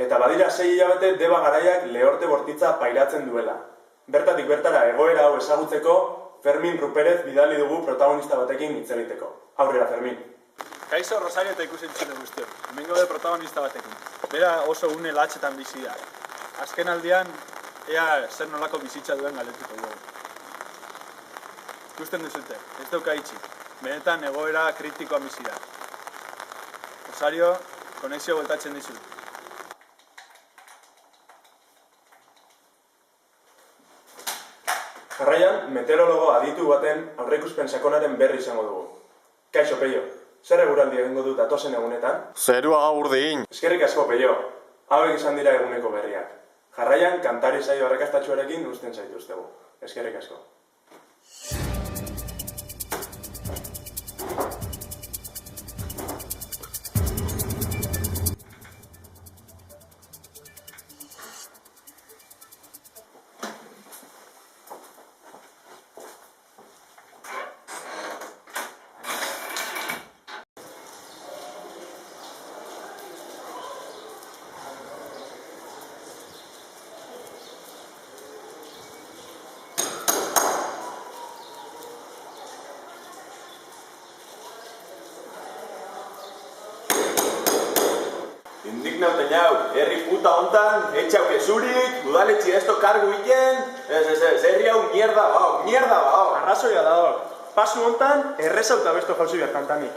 Eta badira 6 hilabete Deba Garaiak Lehorte bortitza pairatzen duela. Bertatik bertara egoera hau ezagutzeko, Fermin Ruperez bidali dugu protagonista batekin hitz egiteko. Aurrera, Fermin. Kaixo Rosario eta ikusentzule guztiok. Hemen gaude protagonista batekin. Bera oso une latxetan bizi da. Azken aldian, ea zer nolako bizitza duen galdetuko dugu. Ikusten duzute, ez dauka itxi. Benetan egoera kritikoa bizi da. Rosario, konexio bueltatzen dizut. Jarraian, meteorologo aditu baten aurreikuspen sakonaren berri izango dugu. Kaixo, Peio, zer eguraldi egingo dut datozen egunetan? Zerua gaur din. Eskerrik asko, Peio. Hauek izan dira eguneko berriak. Jarraian, kantari saio arrakastatxuarekin uzten zaituztegu. Eskerrik asko. Indignauten jau, herri puta hontan, etxauke zurik, udaletxi esto kargu iken, herri hau mierda bau. Arrazoia da hor. Pasu hontan, errezauta besto jauzi behar kantanik.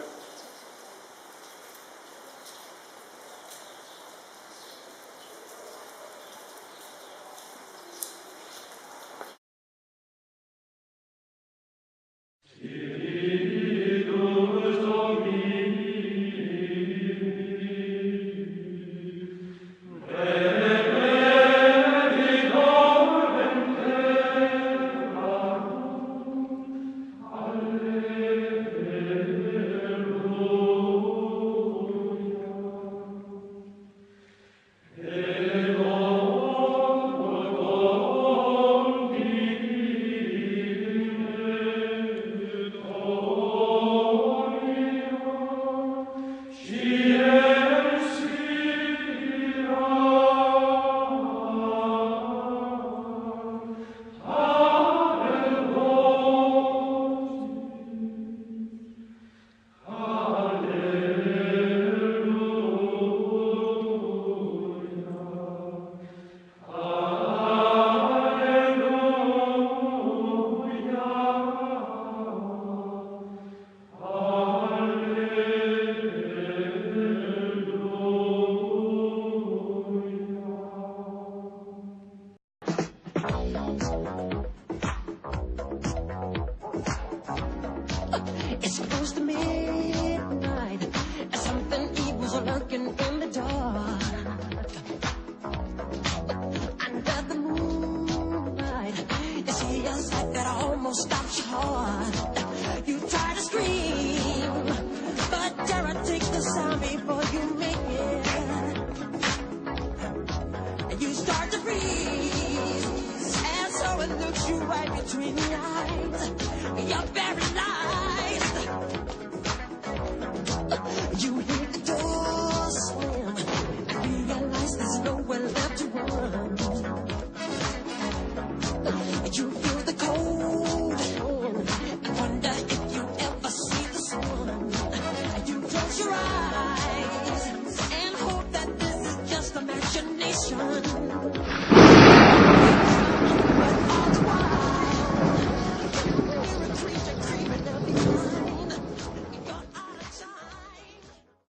It's close to midnight. Something evil's lurking in the dark. Under the moonlight, you see a sight that almost stops your heart. You try to scream, but terror takes the sound before you make it. You start to freeze, and so it looks you right between the eyes. You're paralyzed. You